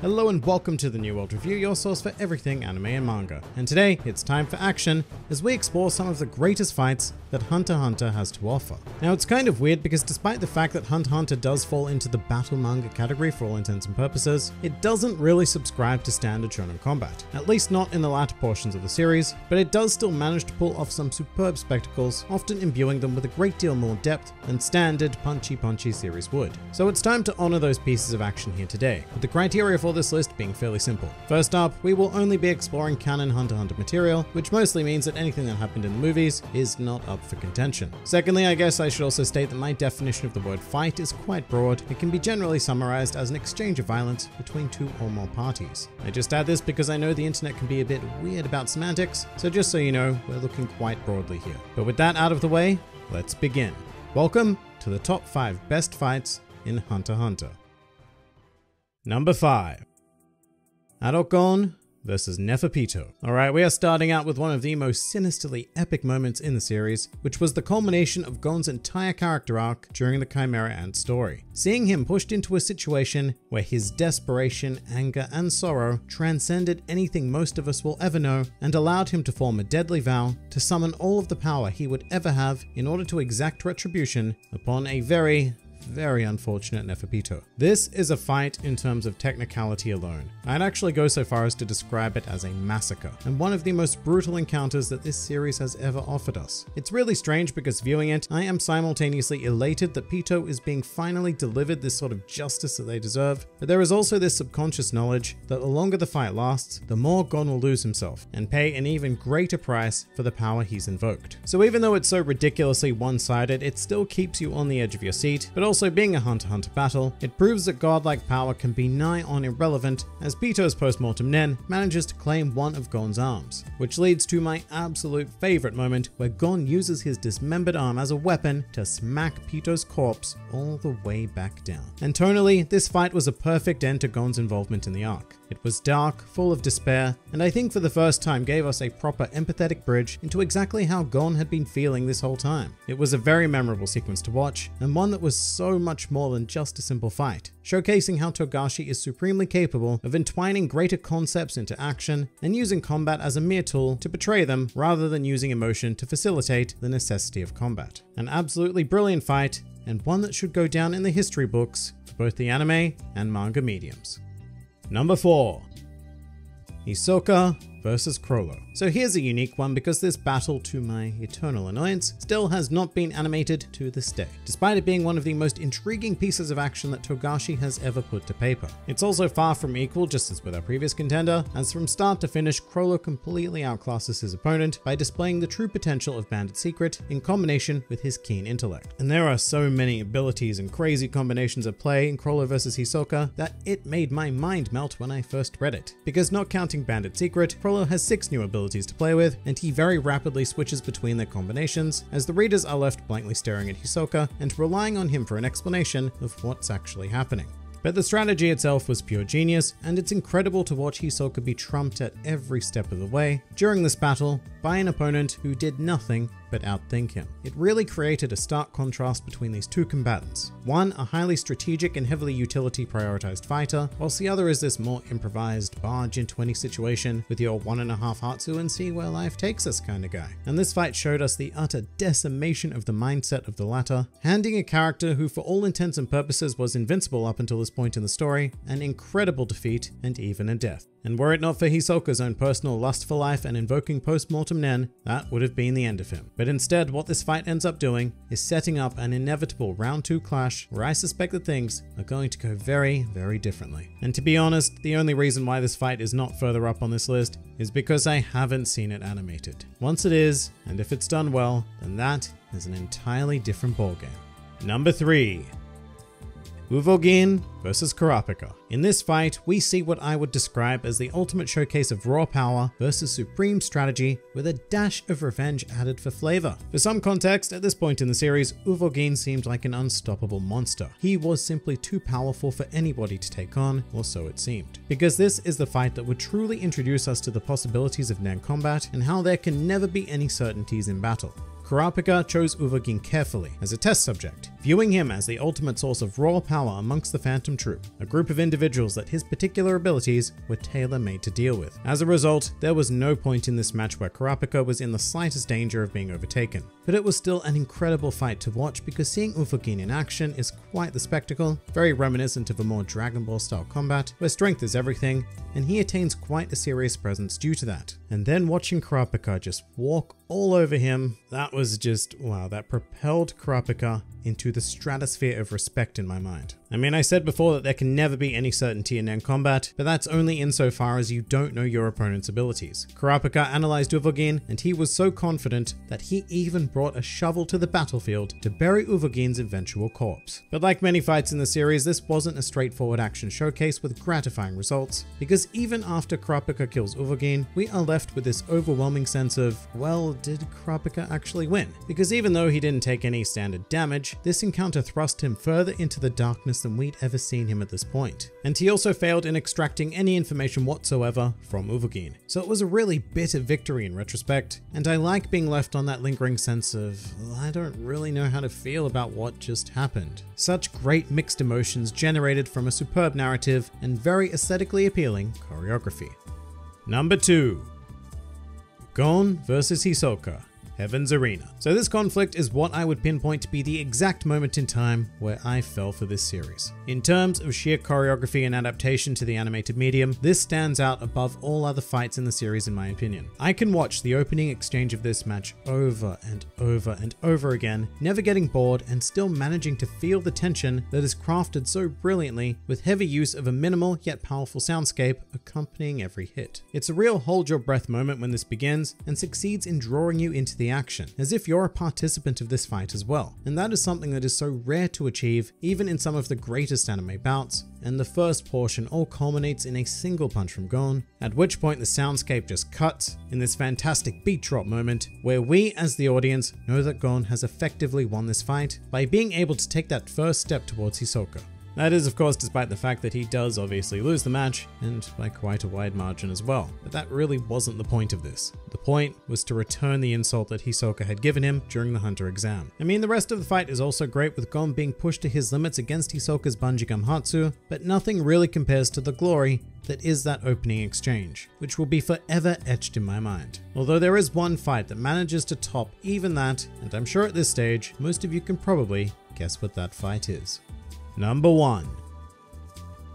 Hello and welcome to the New World Review, your source for everything anime and manga. And today, it's time for action as we explore some of the greatest fights that Hunter x Hunter has to offer. Now it's kind of weird because despite the fact that Hunter x Hunter does fall into the battle manga category for all intents and purposes, it doesn't really subscribe to standard shonen combat, at least not in the latter portions of the series, but it does still manage to pull off some superb spectacles, often imbuing them with a great deal more depth than standard punchy series would. So it's time to honor those pieces of action here today, with the criteria for this list being fairly simple. First up, we will only be exploring canon Hunter x Hunter material, which mostly means that anything that happened in the movies is not up for contention. Secondly, I guess I should also state that my definition of the word fight is quite broad. It can be generally summarized as an exchange of violence between two or more parties. I just add this because I know the internet can be a bit weird about semantics, so just so you know, we're looking quite broadly here. But with that out of the way, let's begin. Welcome to the top 5 best fights in Hunter x Hunter. Number 5. Kahn versus Neferpito. Alright, we are starting out with one of the most sinisterly epic moments in the series, which was the culmination of Gon's entire character arc during the Chimera Ant story. Seeing him pushed into a situation where his desperation, anger, and sorrow transcended anything most of us will ever know and allowed him to form a deadly vow to summon all of the power he would ever have in order to exact retribution upon a very unfortunate Neferpito. This is a fight in terms of technicality alone. I'd actually go so far as to describe it as a massacre, and one of the most brutal encounters that this series has ever offered us. It's really strange because viewing it, I am simultaneously elated that Pito is being finally delivered this sort of justice that they deserve, but there is also this subconscious knowledge that the longer the fight lasts, the more Gon will lose himself and pay an even greater price for the power he's invoked. So even though it's so ridiculously one-sided, it still keeps you on the edge of your seat, but also being a Hunter x Hunter battle, it proves that godlike power can be nigh on irrelevant as Pito's post-mortem Nen manages to claim one of Gon's arms, which leads to my absolute favorite moment where Gon uses his dismembered arm as a weapon to smack Pito's corpse all the way back down. And tonally, this fight was a perfect end to Gon's involvement in the arc. It was dark, full of despair, and I think for the first time gave us a proper empathetic bridge into exactly how Gon had been feeling this whole time. It was a very memorable sequence to watch, and one that was so much more than just a simple fight, showcasing how Togashi is supremely capable of entwining greater concepts into action and using combat as a mere tool to portray them rather than using emotion to facilitate the necessity of combat. An absolutely brilliant fight, and one that should go down in the history books for both the anime and manga mediums. Number 4. Hisoka versus Rolo. So here's a unique one because this battle, to my eternal annoyance, still has not been animated to this day, despite it being one of the most intriguing pieces of action that Togashi has ever put to paper. It's also far from equal, just as with our previous contender, as from start to finish, Rolo completely outclasses his opponent by displaying the true potential of Bandit Secret in combination with his keen intellect. And there are so many abilities and crazy combinations at play in Rolo versus Hisoka that it made my mind melt when I first read it. Because not counting Bandit Secret, Rolo has 6 new abilities to play with, and he very rapidly switches between their combinations, as the readers are left blankly staring at Hisoka and relying on him for an explanation of what's actually happening. But the strategy itself was pure genius, and it's incredible to watch Hisoka be trumped at every step of the way during this battle by an opponent who did nothing but outthink him. It really created a stark contrast between these two combatants. One, a highly strategic and heavily utility prioritized fighter, whilst the other is this more improvised barge into any situation with your 1.5 Hatsu and see where life takes us kind of guy. And this fight showed us the utter decimation of the mindset of the latter, handing a character who for all intents and purposes was invincible up until this point in the story an incredible defeat and even a death. And were it not for Hisoka's own personal lust for life and invoking post-mortem Nen, that would have been the end of him. But instead, what this fight ends up doing is setting up an inevitable round 2 clash where I suspect that things are going to go very differently. And to be honest, the only reason why this fight is not further up on this list is because I haven't seen it animated. Once it is, and if it's done well, then that is an entirely different ballgame. Number 3. Uvogin versus Kurapika. In this fight, we see what I would describe as the ultimate showcase of raw power versus supreme strategy with a dash of revenge added for flavor. For some context, at this point in the series, Uvogin seemed like an unstoppable monster. He was simply too powerful for anybody to take on, or so it seemed. Because this is the fight that would truly introduce us to the possibilities of Nen combat and how there can never be any certainties in battle. Kurapika chose Uvogin carefully as a test subject, viewing him as the ultimate source of raw power amongst the Phantom Troop, a group of individuals that his particular abilities were tailor-made to deal with. As a result, there was no point in this match where Kurapika was in the slightest danger of being overtaken. But it was still an incredible fight to watch because seeing Ufogin in action is quite the spectacle, very reminiscent of a more Dragon Ball style combat, where strength is everything, and he attains quite a serious presence due to that. And then watching Kurapika just walk all over him, that was just, wow, that propelled Kurapika into the stratosphere of respect in my mind. I mean, I said before that there can never be any certainty in Nen combat, but that's only insofar as you don't know your opponent's abilities. Kurapika analyzed Ufogin, and he was so confident that he even brought a shovel to the battlefield to bury Ufogin's eventual corpse. But like many fights in the series, this wasn't a straightforward action showcase with gratifying results, because even after Kurapika kills Ufogin, we are left with this overwhelming sense of, well, did Kurapika actually win? Because even though he didn't take any standard damage, this encounter thrust him further into the darkness than we'd ever seen him at this point. And he also failed in extracting any information whatsoever from Ufogin. So it was a really bitter victory in retrospect, and I like being left on that lingering sense of, well, I don't really know how to feel about what just happened. Such great mixed emotions generated from a superb narrative and very aesthetically appealing choreography. Number 2. Gon vs Hisoka, Heaven's Arena. So this conflict is what I would pinpoint to be the exact moment in time where I fell for this series. In terms of sheer choreography and adaptation to the animated medium, this stands out above all other fights in the series in my opinion. I can watch the opening exchange of this match over and over and over again, never getting bored and still managing to feel the tension that is crafted so brilliantly with heavy use of a minimal yet powerful soundscape accompanying every hit. It's a real hold your breath moment when this begins and succeeds in drawing you into the action, as if you're a participant of this fight as well. And that is something that is so rare to achieve, even in some of the greatest anime bouts, and the first portion all culminates in a single punch from Gon, at which point the soundscape just cuts in this fantastic beat drop moment, where we as the audience know that Gon has effectively won this fight by being able to take that first step towards Hisoka. That is, of course, despite the fact that he does obviously lose the match, and by quite a wide margin as well. But that really wasn't the point of this. The point was to return the insult that Hisoka had given him during the Hunter exam. I mean, the rest of the fight is also great, with Gon being pushed to his limits against Hisoka's Bungee Gamhatsu, but nothing really compares to the glory that is that opening exchange, which will be forever etched in my mind. Although there is one fight that manages to top even that, and I'm sure at this stage, most of you can probably guess what that fight is. Number 1.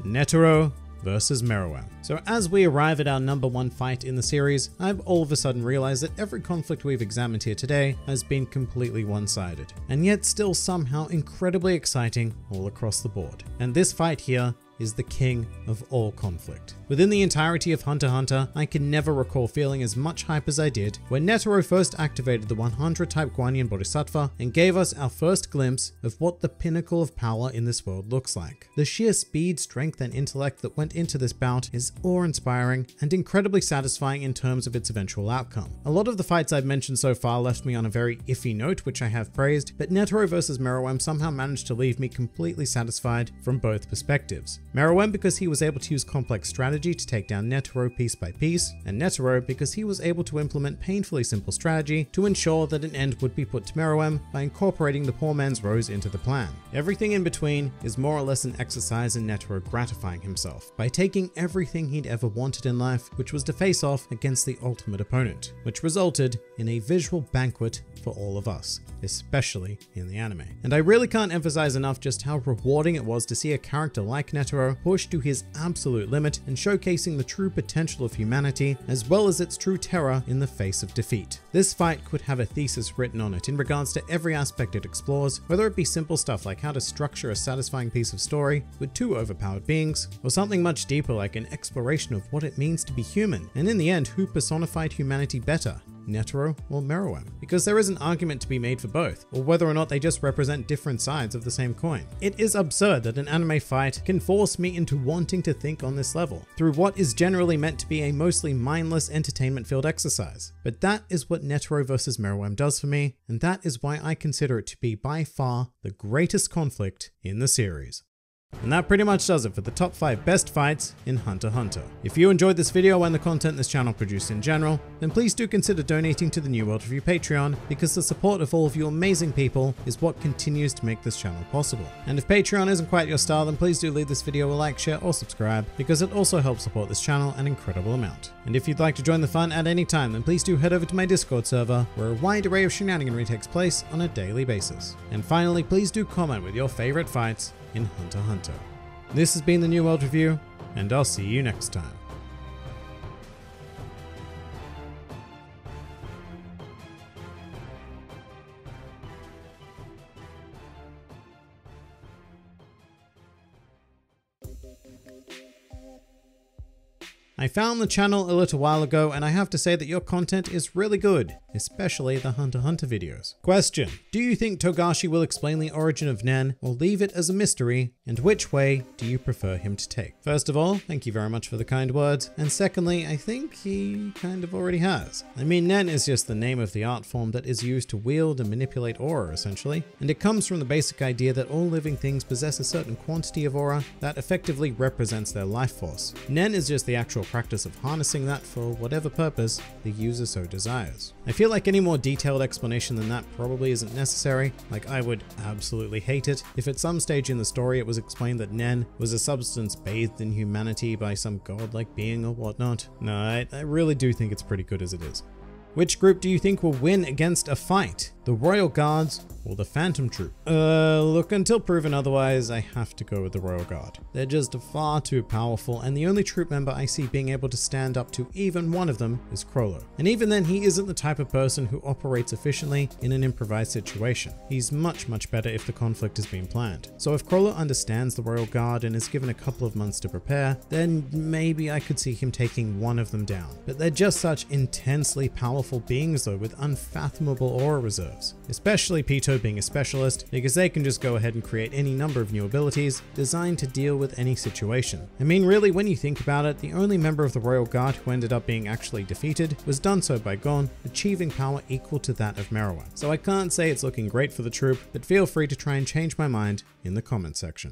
Netero versus Meruem. So as we arrive at our number 1 fight in the series, I've all of a sudden realized that every conflict we've examined here today has been completely one-sided, and yet still somehow incredibly exciting all across the board. And this fight here is the king of all conflict. Within the entirety of Hunter x Hunter, I can never recall feeling as much hype as I did when Netero first activated the 100 type Guanyin Bodhisattva and gave us our first glimpse of what the pinnacle of power in this world looks like. The sheer speed, strength, and intellect that went into this bout is awe-inspiring and incredibly satisfying in terms of its eventual outcome. A lot of the fights I've mentioned so far left me on a very iffy note, which I have praised, but Netero versus Meruem somehow managed to leave me completely satisfied from both perspectives. Meruem because he was able to use complex strategy to take down Netero piece by piece, and Netero because he was able to implement painfully simple strategy to ensure that an end would be put to Meruem by incorporating the poor man's rose into the plan. Everything in between is more or less an exercise in Netero gratifying himself by taking everything he'd ever wanted in life, which was to face off against the ultimate opponent, which resulted in a visual banquet for all of us, especially in the anime. And I really can't emphasize enough just how rewarding it was to see a character like Netero pushed to his absolute limit and showcasing the true potential of humanity as well as its true terror in the face of defeat. This fight could have a thesis written on it in regards to every aspect it explores, whether it be simple stuff like how to structure a satisfying piece of story with 2 overpowered beings, or something much deeper like an exploration of what it means to be human, and in the end, who personified humanity better, Netero or Meruem, because there is an argument to be made for both, or whether or not they just represent different sides of the same coin. It is absurd that an anime fight can force me into wanting to think on this level, through what is generally meant to be a mostly mindless entertainment-filled exercise. But that is what Netero vs Meruem does for me, and that is why I consider it to be by far the greatest conflict in the series. And that pretty much does it for the top 5 best fights in Hunter x Hunter. If you enjoyed this video and the content this channel produced in general, then please do consider donating to the New World Review Patreon, because the support of all of you amazing people is what continues to make this channel possible. And if Patreon isn't quite your style, then please do leave this video a like, share, or subscribe, because it also helps support this channel an incredible amount. And if you'd like to join the fun at any time, then please do head over to my Discord server, where a wide array of shenaniganry takes place on a daily basis. And finally, please do comment with your favorite fights in Hunter x Hunter. This has been the New World Review, and I'll see you next time. I found the channel a little while ago, and I have to say that your content is really good, especially the Hunter x Hunter videos. Question: do you think Togashi will explain the origin of Nen, or leave it as a mystery, and which way do you prefer him to take? First of all, thank you very much for the kind words, and secondly, I think he kind of already has. I mean, Nen is just the name of the art form that is used to wield and manipulate aura, essentially, and it comes from the basic idea that all living things possess a certain quantity of aura that effectively represents their life force. Nen is just the actual practice of harnessing that for whatever purpose the user so desires. I feel like any more detailed explanation than that probably isn't necessary. Like, I would absolutely hate it if at some stage in the story it was explained that Nen was a substance bathed in humanity by some godlike being or whatnot. No, I really do think it's pretty good as it is. Which group do you think will win against a fight? The Royal Guards or the Phantom Troop? Look, until proven otherwise, I have to go with the Royal Guard. They're just far too powerful, and the only troop member I see being able to stand up to even one of them is Rolo. And even then, he isn't the type of person who operates efficiently in an improvised situation. He's much better if the conflict has been planned. So if Rolo understands the Royal Guard and is given a couple of months to prepare, then maybe I could see him taking one of them down. But they're just such intensely powerful beings though, with unfathomable aura reserves. Especially Pito being a specialist, because they can just go ahead and create any number of new abilities designed to deal with any situation. I mean, really, when you think about it, the only member of the Royal Guard who ended up being actually defeated was done so by Gon, achieving power equal to that of Meruem. So I can't say it's looking great for the troop, but feel free to try and change my mind in the comment section.